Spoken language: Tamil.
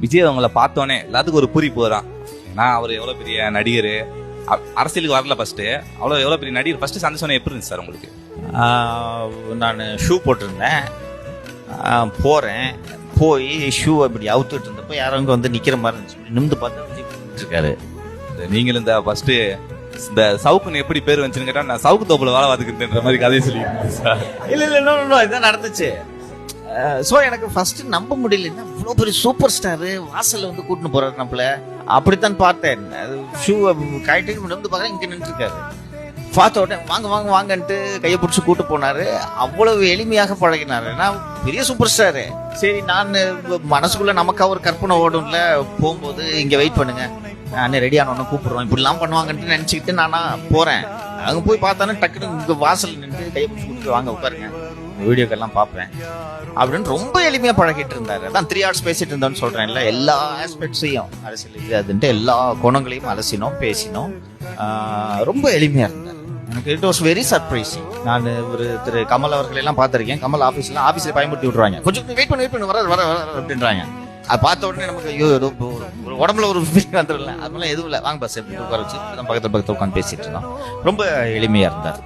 விஜய் அவங்கள பார்த்தோன்னே எல்லாத்துக்கும் ஒரு பூரிப்பு வரும். நான் அவர் எவ்வளோ பெரிய நடிகர், அரசியலுக்கு வரல ஃபர்ஸ்ட், எவ்வளோ பெரிய நடிகர் ஃபர்ஸ்ட் சந்தோஷம் எப்படி இருந்துச்சு சார் உங்களுக்கு? நான் ஷூ போட்டிருந்தேன், போகிறேன், போய் ஷூ அப்படி அவுத்துட்டு இருந்தப்போ யாரும் அங்கே வந்து நிற்கிற மாதிரி இருந்துச்சு. நிமிந்து பார்த்தா இருக்காரு. நீங்களும் இந்த ஃபர்ஸ்ட் இந்த சவுக்குன்னு எப்படி பேர் வந்துச்சுன்னு கேட்டா, நான் சவுக்கு தோப்புல வேலை பார்த்துக்கிட்டேன்ற மாதிரி கதையை சொல்லியிருக்கேன் சார். இல்லை இதான் நடந்துச்சு. ஸோ எனக்கு ஃபர்ஸ்ட் நம்ப முடியல, என்ன இவ்வளோ பெரிய சூப்பர் ஸ்டாரு வாசல்ல வந்து கூட்டின்னு போறாரு நம்மள. அப்படித்தான் பார்த்தேன். ஷூ கழட்டி வந்து பார்க்குறேன், இங்கே நின்றுருக்காரு. பார்த்த உடனே வாங்க வாங்க வாங்கன்ட்டு கையை பிடிச்சி கூட்டு போனாரு. அவ்வளவு எளிமையாக பழகினாரு. நான் பெரிய சூப்பர் ஸ்டாரு. சரி, நான் மனசுக்குள்ள நமக்கா ஒரு கற்பனை ஓடும்ல, போகும்போது இங்க வெயிட் பண்ணுங்க, நான் ரெடி ஆனோன்னு கூப்பிடுறோம், இப்படிலாம் பண்ணுவாங்கன்ட்டு நினைச்சுக்கிட்டு நானா போறேன். அங்க போய் பார்த்தானே டக்குனு இங்க வாசல் நின்று கையை பிடிச்சி கூப்பிட்டு வாங்க உட்காருங்க, வீடியோக்கெல்லாம் பார்ப்பேன் அப்படின்னு ரொம்ப எளிமையா பழகிட்டு இருந்தாரு. அதான் 3 hours பேசிட்டு இருந்தோம்னு சொல்றேன்ல. எல்லா ஆஸ்பெக்ட்ஸையும், அரசியல் இது அதுன்ட்டு எல்லா கோணங்களையும் அலசினோம், பேசினோம். ரொம்ப எளிமையா இருந்தார். எனக்கு இட் வாஸ் வெரி சர்ப்ரைசிங். நான் ஒரு திரு கமல் அவர்கள் எல்லாம் பார்த்திருக்கேன். கமல் ஆபீஸ்ல பயன்படுத்தி விட்டுருவாங்க, கொஞ்சம் வெயிட் பண்ணி வர அப்படின்றாங்க. அது பார்த்த உடனே நமக்கு ஐயோ ஏதோ ஒரு உடம்புல ஒரு ஃபீலிங் வந்துடல. அதனால எதுவும் இல்லை, வாங்க பஸ் எப்படி உட்கார வச்சு பக்கத்துல உட்காந்து பேசிட்டு இருந்தோம். ரொம்ப எளிமையா இருந்தார்.